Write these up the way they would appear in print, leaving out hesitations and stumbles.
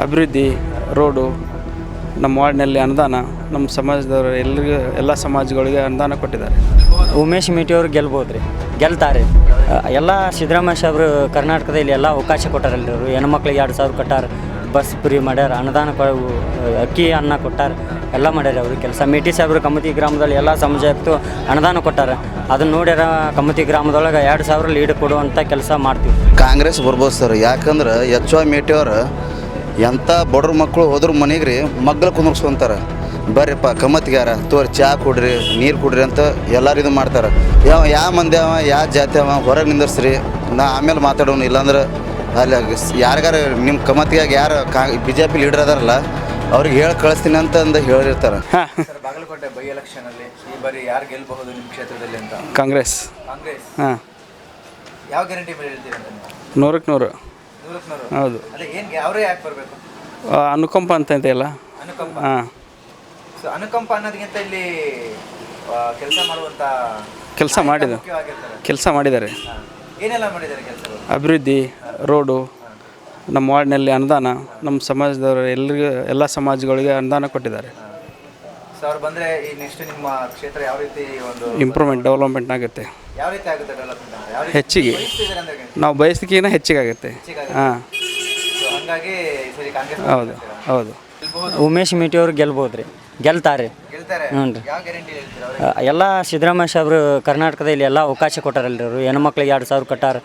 ಅಭಿವೃದ್ಧಿ, ರೋಡು, ನಮ್ಮ ವಾರ್ಡ್ನಲ್ಲಿ ಅನುದಾನ, ನಮ್ಮ ಸಮಾಜದವರು ಎಲ್ಲರಿಗೂ ಎಲ್ಲ ಸಮಾಜಗಳಿಗೆ ಅನುದಾನ ಕೊಟ್ಟಿದ್ದಾರೆ. ಉಮೇಶ್ ಮೇಟಿಯವರು ಗೆಲ್ಬೋದು ರೀ, ಗೆಲ್ತಾರೆ. ಎಲ್ಲ ಸಿದ್ದರಾಮಯ್ಯ ಸಾಹೇಬರು ಕರ್ನಾಟಕದಲ್ಲಿ ಎಲ್ಲ ಅವಕಾಶ ಕೊಟ್ಟಾರಲ್ರಿ. ಅವರು ಹೆಣ್ಮಕ್ಳಿಗೆ 2,000 ಕೊಟ್ಟಾರ, ಬಸ್ ಫ್ರೀ ಮಾಡ್ಯಾರ, ಅನುದಾನ ಅಕ್ಕಿ ಅನ್ನ ಕೊಟ್ಟಾರ, ಎಲ್ಲ ಮಾಡ್ಯಾರ ಅವರು ಕೆಲಸ. ಮೇಟಿ ಸಾಹೇಬರು ಕಮತಿ ಗ್ರಾಮದಲ್ಲಿ ಎಲ್ಲ ಸಮಾಜಕ್ಕೂ ಅನುದಾನ ಕೊಟ್ಟಾರ. ಅದನ್ನು ನೋಡ್ಯಾರ ಕಮತಿ ಗ್ರಾಮದೊಳಗೆ 2,000 ಲೀಡ್ ಕೊಡುವಂಥ ಕೆಲಸ ಮಾಡ್ತೀವಿ. ಕಾಂಗ್ರೆಸ್ ಬರ್ಬೋದು ಸರ್. ಯಾಕಂದ್ರೆ ಎಚ್ ವೈ ಮೇಟಿಯವ್ರು ಎಂಥ ಬಡ್ರ ಮಕ್ಕಳು ಹೋದ್ರ ಮನೆಗೆ ರೀ ಮಗ್ಳು ಕುಂದ್ರಿಸ್ಕೊಂತಾರೆ. ಬರ್ರಿಪ್ಪ ಕಮತ್ಗಾರ ತೋರಿ ಚಹಾ ಕೊಡ್ರಿ, ನೀರು ಕೊಡ್ರಿ ಅಂತ ಎಲ್ಲರೂ ಇದು ಮಾಡ್ತಾರೆ. ಯಾವ ಮಂದಿ ಅವ, ಯಾವ ಜಾತಿ ಅವ ಹೊರಗೆ ನಿಂದಿರ್ಸ್ರಿ, ನಾ ಆಮೇಲೆ ಮಾತಾಡೋನು. ಇಲ್ಲಾಂದ್ರೆ ಅಲ್ಲಿ ಯಾರಿಗಾರ ನಿಮ್ಮ ಕಮತ್ಗಾಗ ಯಾರು BJP ಲೀಡರ್ ಅದಾರಲ್ಲ ಅವ್ರಿಗೆ ಹೇಳಿ ಕಳಿಸ್ತೀನಿ ಅಂತಂದು ಹೇಳಿರ್ತಾರೆ. ಸರ್, ಬಾಗಲಕೋಟೆ ಬೈ ಎಲೆಕ್ಷನಲ್ಲಿ ಈ ಬಾರಿ ಯಾರು ಗೆಲ್ಲಬಹುದು ನಿಮ್ಮ ಕ್ಷೇತ್ರದಲ್ಲಿ ಅಂತ? ಕಾಂಗ್ರೆಸ್. ಕಾಂಗ್ರೆಸ್. ಹಾಂ, ಯಾವ ಗ್ಯಾರಂಟಿ ಮೇಲೆ ಹೇಳ್ತೀರಿ ಅಂತ ನೀವು? 100ಕ್ಕೆ 100. 100ಕ್ಕೆ 100. ಹೌದು. ಅದೇ ಏನು ಅವರೇ ಯಾಕೆ ಬರಬೇಕು? ಅನುಕಂಪ ಅಂತ ಇದೆಯಲ್ಲ. ಅನುಕಂಪ. ಹಾಂ, ಸೊ ಅನುಕಂಪ ಅನ್ನೋದಕ್ಕಿಂತ ಇಲ್ಲಿ ಕೆಲಸ ಮಾಡುವಂಥ ಕೆಲಸ ಮಾಡಿದ ಮುಖ್ಯವಾಗಿರ್ತಾರೆ. ಕೆಲಸ ಮಾಡಿದ್ದಾರೆ. ಏನೆಲ್ಲ ಮಾಡಿದ್ದಾರೆ ಕೆಲಸಗಳು? ಅಭಿವೃದ್ಧಿ, ರೋಡು, ನಮ್ಮ ವಾರ್ಡ್ನಲ್ಲಿ ಅನುದಾನ, ನಮ್ಮ ಸಮಾಜದವರು ಎಲ್ಲರಿಗೂ ಎಲ್ಲ ಸಮಾಜಗಳಿಗೆ ಅನುದಾನ ಕೊಟ್ಟಿದ್ದಾರೆ. ಸೊ ಅವ್ರು ಬಂದರೆ ಈ ನೆಕ್ಸ್ಟ್ ನಿಮ್ಮ ಕ್ಷೇತ್ರ ಯಾವ ರೀತಿ ಒಂದು ಇಂಪ್ರೂವ್ಮೆಂಟ್, ಡೆವಲಪ್ಮೆಂಟ್ ಆಗುತ್ತೆ. ಯಾವ ರೀತಿ ಆಗುತ್ತೆ ಡೆವಲಪ್ಮೆಂಟ್ ಅಂತ? ಯಾವ ರೀತಿ ಹೆಚ್ಚಿಗೆ ಬಯಸ್ತಿದ್ದಾರೆ ಅಂದ್ರೆ ನಾವು ಬಯಸಿಕೆನ ಹೆಚ್ಚಿಗೆ ಆಗುತ್ತೆ. ಹಾಂ, ಸೊ ಹಂಗಾಗಿ ಈ ಸರಿ ಕಾಂಗ್ರೆಸ್ ಹೌದು ಹೌದು. ಉಮೇಶ್ ಮೇಟಿಯವರು ಗೆಲ್ಬೋದು ರೀ, ಗೆಲ್ತಾರೆ. ಗೆಲ್ತಾರೆ. ಹ್ಞೂ ರೀ. ಯಾವ ಗ್ಯಾರಂಟಿ ಹೇಳ್ತೀರಾ ಅವ್ರಿಗೆ? ಎಲ್ಲ ಸಿದ್ದರಾಮಯ್ಯ ಸಾಹೇಬರು ಕರ್ನಾಟಕದಲ್ಲಿ ಎಲ್ಲ ಅವಕಾಶ ಕೊಟ್ಟಾರಲ್ರಿ. ಅವರು ಹೆಣ್ಮಕ್ಳಿಗೆ 2,000 ಕೊಟ್ಟಾರ,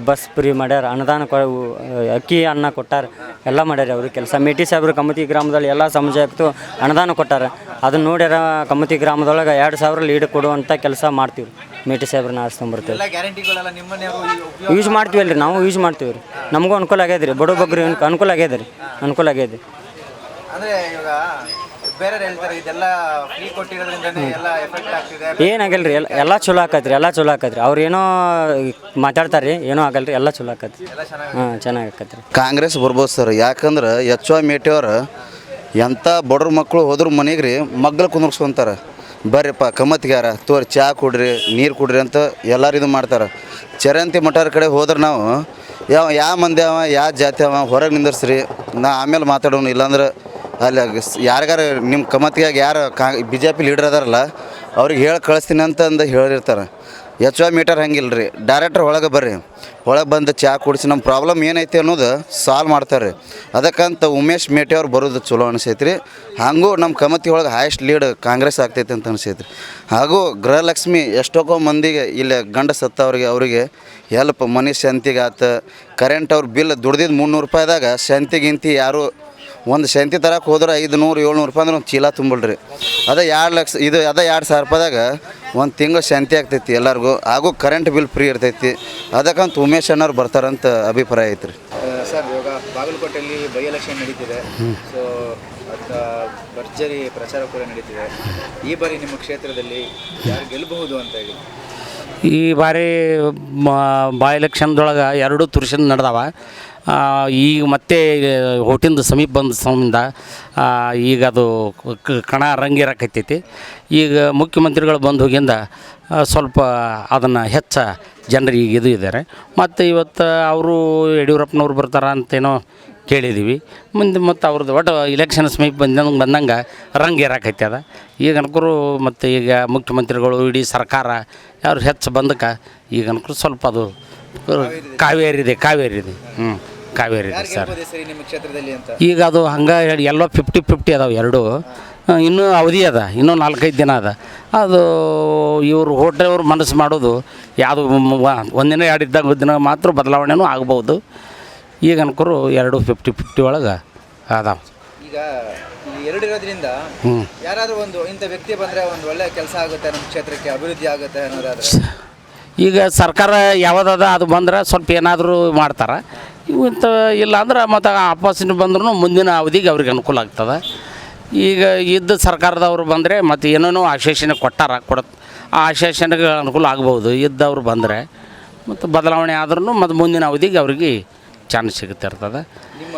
ಬಸ್ ಫ್ರೀ ಮಾಡ್ಯಾರ, ಅನುದಾನ ಅಕ್ಕಿ ಅನ್ನ ಕೊಟ್ಟಾರ, ಎಲ್ಲ ಮಾಡ್ಯಾರ ಅವರು ಕೆಲಸ. ಮೇಟಿ ಸಾಹೇಬರು ಕಮತಿ ಗ್ರಾಮದಲ್ಲಿ ಎಲ್ಲ ಸಮಾಜಕ್ಕೂ ಅನುದಾನ ಕೊಟ್ಟಾರ. ಅದನ್ನು ನೋಡ್ಯಾರ ಕಮತಿ ಗ್ರಾಮದೊಳಗೆ 2,000 ಲೀಡ್ ಕೊಡುವಂಥ ಕೆಲಸ ಮಾಡ್ತೀವಿ. ಮೇಟಿ ಸಾಹೇಬ್ರನ್ನ ಆರಿಸ್ಕೊಂಬರ್ತೀವಿ. ಎಲ್ಲ ಗ್ಯಾರಂಟಿಗಳೆಲ್ಲ ನಿಮ್ಮನ್ನೇ ಯೂಸ್ ಮಾಡ್ತೀವಲ್ಲ ರೀ, ನಾವು ಯೂಸ್ ಮಾಡ್ತೀವಿ ರೀ. ನಮಗೂ ಅನುಕೂಲ ಆಗ್ಯದ ರೀ, ಬಡ ಬಗ್ಗರು ಅನುಕೂಲ ಆಗ್ಯದ ರೀ, ಅನುಕೂಲ ಆಗ್ಯದ. ಅಂದರೆ ಇವಾಗ ಬೇರೆ ಹೇಳ್ತಾರೆ ಇದೆಲ್ಲ ಫ್ರೀ ಕೊಟ್ಟಿರೋದ್ರಿಂದನೇ ಎಲ್ಲ ಎಫೆಕ್ಟ್ ಆಗ್ತಿದೆ. ಏನಾಗಲ್ಲ ರೀ, ಎಲ್ಲ ಚಲೋ ಆಕತ್ರಿ, ಎಲ್ಲ ಚಲೋ ಆಕತ್ರಿ. ಅವ್ರು ಏನೋ ಮಾತಾಡ್ತಾರೆ ರೀ, ಏನೋ ಆಗಲ್ಲ ರೀ, ಎಲ್ಲ ಚಲೋ ಆಕತ್ರಿ. ಎಲ್ಲ ಚೆನ್ನಾಗಿ ಹಾಂ, ಚೆನ್ನಾಗಿ ಆಕತ್ರಿ. ಕಾಂಗ್ರೆಸ್ ಬರ್ಬೋದು ಸರ್. ಯಾಕಂದ್ರೆ ಎಚ್ ವೈ ಮೇಟಿಯವ್ರು ಎಂಥ ಬಡ್ರ ಮಕ್ಕಳು ಹೋದ್ರ ಮನೆಗೆ ರೀ ಮಗ್ಳು ಕುಂದ್ರಿಸ್ಕೊಂತಾರೆ. ಬರ್ರಿಪ್ಪ ಕಮತ್ಗಾರ ತೋರಿ ಚಹಾ ಕೊಡ್ರಿ, ನೀರು ಕೊಡ್ರಿ ಅಂತ ಎಲ್ಲರೂ ಇದು ಮಾಡ್ತಾರೆ. ಚರಂತಿ ಮಠರ ಕಡೆ ಹೋದ್ರೆ ನಾವು ಯಾವ ಮಂದಿ ಅವ, ಯಾವ ಜಾತಿ ಅವ ಹೊರಗೆ ನಿಂದಿರ್ಸ್ರಿ, ನಾ ಆಮೇಲೆ ಮಾತಾಡೋನು. ಇಲ್ಲಾಂದ್ರೆ ಅಲ್ಲಿ ಯಾರಿಗಾರ ನಿಮ್ಮ ಕಮತ್ಗಾಗ ಯಾರು BJP ಲೀಡರ್ ಅದಾರಲ್ಲ ಅವ್ರಿಗೆ ಹೇಳಿ ಕಳಿಸ್ತೀನಿ ಅಂತಂದು ಹೇಳಿರ್ತಾರೆ. ಎಚ್ ವೈ ಮೀಟರ್ ಹಂಗಿಲ್ಲ ರೀ, ಡೈರೆಕ್ಟ್ರ್ ಒಳಗೆ ಬರ್ರಿ, ಒಳಗೆ ಬಂದು ಚಹಾ ಕುಡಿಸಿ ನಮ್ಮ ಪ್ರಾಬ್ಲಮ್ ಏನೈತಿ ಅನ್ನೋದು ಸಾಲ್ವ್ ಮಾಡ್ತಾರೆ. ಅದಕ್ಕಂತ ಉಮೇಶ್ ಮೇಟಿಯವ್ರು ಬರೋದು ಚಲೋ ಅನಿಸೈತೆ ರೀ. ಹಾಗೂ ನಮ್ಮ ಕಮತಿ ಒಳಗೆ ಹೈಯೆಸ್ಟ್ ಲೀಡ್ ಕಾಂಗ್ರೆಸ್ ಆಗ್ತೈತೆ ಅಂತ ಅನಿಸೈತೆ ರೀ. ಹಾಗೂ ಗೃಹಲಕ್ಷ್ಮಿ ಎಷ್ಟೊಕ್ಕೋ ಮಂದಿಗೆ ಇಲ್ಲಿ ಗಂಡ ಸತ್ತವ್ರಿಗೆ ಅವರಿಗೆ ಹೆಲ್ಪ್, ಮನೆ ಶಾಂತಿಗೆ ಆತ, ಕರೆಂಟ್ ಅವ್ರ ಬಿಲ್ ದುಡ್ದಿದ್ದು 300 ರೂಪಾಯಿದಾಗ ಶಾಂತಿಗಿಂತಿ ಯಾರು ಒಂದು ಶಾಂತಿ ತರಕ್ಕೆ ಹೋದ್ರೆ 500-700 ರೂಪಾಯಿ ಅಂದ್ರೆ ಒಂದು ಚೀಲ ತುಂಬಲ್ರಿ. ಅದೇ 2 ಲಕ್ಷ ಇದು ಅದೇ 2,000 ರೂಪಾಯಿದಾಗ ಒಂದು ತಿಂಗಳು ಶಾಂತಿ ಆಗ್ತೈತಿ ಎಲ್ಲರಿಗೂ. ಹಾಗೂ ಕರೆಂಟ್ ಬಿಲ್ ಫ್ರೀ ಇರ್ತೈತಿ. ಅದಕ್ಕಂತ ಉಮೇಶ್ ಅಣ್ಣವ್ರು ಬರ್ತಾರಂತ ಅಭಿಪ್ರಾಯ ಐತ್ರಿ. ಸರ್, ಇವಾಗ ಬಾಗಲಕೋಟೆಯಲ್ಲಿ ಬೈ ಎಲೆಕ್ಷನ್ ನಡೀತಿದೆ. ಸೊ ಭರ್ಜರಿ ಪ್ರಚಾರ ಕೂಡ ನಡೀತಿದೆ. ಈ ಬಾರಿ ನಿಮ್ಮ ಕ್ಷೇತ್ರದಲ್ಲಿ ಯಾರು ಗೆಲ್ಲಬಹುದು ಅಂತ ಹೇಳಿ? ಈ ಬಾರಿ ಬೈ ಎಲೆಕ್ಷನ್ದೊಳಗೆ 2 ತುರ್ಷನ್ ನಡೆದಾವ. ಈಗ ಮತ್ತೆ ಹೋಟಿಂದ ಸಮೀಪ ಬಂದ ಸಂಬಂಧ ಈಗ ಅದು ಕಣ ರಂಗೇರಕತ್ತೈತಿ. ಈಗ ಮುಖ್ಯಮಂತ್ರಿಗಳು ಬಂದು ಹೋಗಿಂದ ಸ್ವಲ್ಪ ಅದನ್ನು ಹೆಚ್ಚ ಜನರಿಗೆ ಇದು ಇದ್ದಾರೆ. ಮತ್ತು ಇವತ್ತು ಅವರು ಯಡಿಯೂರಪ್ಪನವ್ರು ಬರ್ತಾರ ಅಂತೇನೋ ಕೇಳಿದ್ದೀವಿ. ಮುಂದೆ ಮತ್ತು ಅವ್ರದ್ದು ಒಟ್ಟು ಇಲೆಕ್ಷನ್ ಸಮೀಪ ಬಂದಂಗೆ ರಂಗೇರಾಕೈತೆ ಈಗ ಅನ್ಕರು. ಮತ್ತು ಈಗ ಮುಖ್ಯಮಂತ್ರಿಗಳು ಇಡೀ ಸರ್ಕಾರ ಯಾರು ಹೆಚ್ಚು ಬಂದಕ್ಕೆ ಈಗ ಅನ್ಕರು ಸ್ವಲ್ಪ ಅದು ಕಾವೇರಿ ಇದೆ. ಹ್ಞೂ, ಕಾವೇರಿ ಇದೆ ಸರ್. ನಿಮ್ಮ ಕ್ಷೇತ್ರದಲ್ಲಿ ಅಂತ ಈಗ ಅದು ಹಂಗೆ ಎಲ್ಲೋ 50-50 ಅದಾವೆ ಎರಡು. ಇನ್ನೂ ಅವಧಿ ಅದ, ಇನ್ನೂ 4-5 ದಿನ ಅದ. ಅದು ಇವರು ಹೋಟೆಲ್ವ್ರು ಮನಸ್ಸು ಮಾಡೋದು ಯಾವುದು ಒಂದಿನ 2 ದಿನ ಮಾತ್ರ ಬದಲಾವಣೆನೂ ಆಗ್ಬೋದು. ಈಗ ಅನ್ಕರು 2 50-50 ಒಳಗೆ ಅದಾವ. ಈಗ ಈ 2 ಇರೋದ್ರಿಂದ ಯಾರಾದರೂ ಒಂದು ಇಂಥ ವ್ಯಕ್ತಿ ಬಂದರೆ ಒಂದು ಒಳ್ಳೆಯ ಕೆಲಸ ಆಗುತ್ತೆ, ನಮ್ಮ ಕ್ಷೇತ್ರಕ್ಕೆ ಅಭಿವೃದ್ಧಿ ಆಗುತ್ತೆ ಅನ್ನೋದಾದ್ರೆ? ಈಗ ಸರ್ಕಾರ ಯಾವುದದ ಅದು ಬಂದ್ರೆ ಸ್ವಲ್ಪ ಏನಾದರೂ ಮಾಡ್ತಾರೆ. ಇವತ್ತು ಇಲ್ಲ ಅಂದ್ರೆ ಮತ್ತು ಆಪೋಸಿಟ್ ಬಂದ್ರೂ ಮುಂದಿನ ಅವಧಿಗೆ ಅವ್ರಿಗೆ ಅನುಕೂಲ ಆಗ್ತದೆ. ಈಗ ಇದ್ದ ಸರ್ಕಾರದವರು ಬಂದರೆ ಮತ್ತು ಏನೇನೋ ಆಶ್ವಾಸನೆ ಆ ಆಶ್ವಾಸನೆಗೆ ಅನುಕೂಲ ಆಗ್ಬೋದು. ಇದ್ದವ್ರು ಬಂದರೆ ಮತ್ತು ಬದಲಾವಣೆ ಆದ್ರೂ ಮತ್ತು ಮುಂದಿನ ಅವಧಿಗೆ ಅವ್ರಿಗೆ ಚಾನ್ಸ್ ಸಿಗುತ್ತೆ ಇರ್ತದೆ. ನಿಮ್ಮ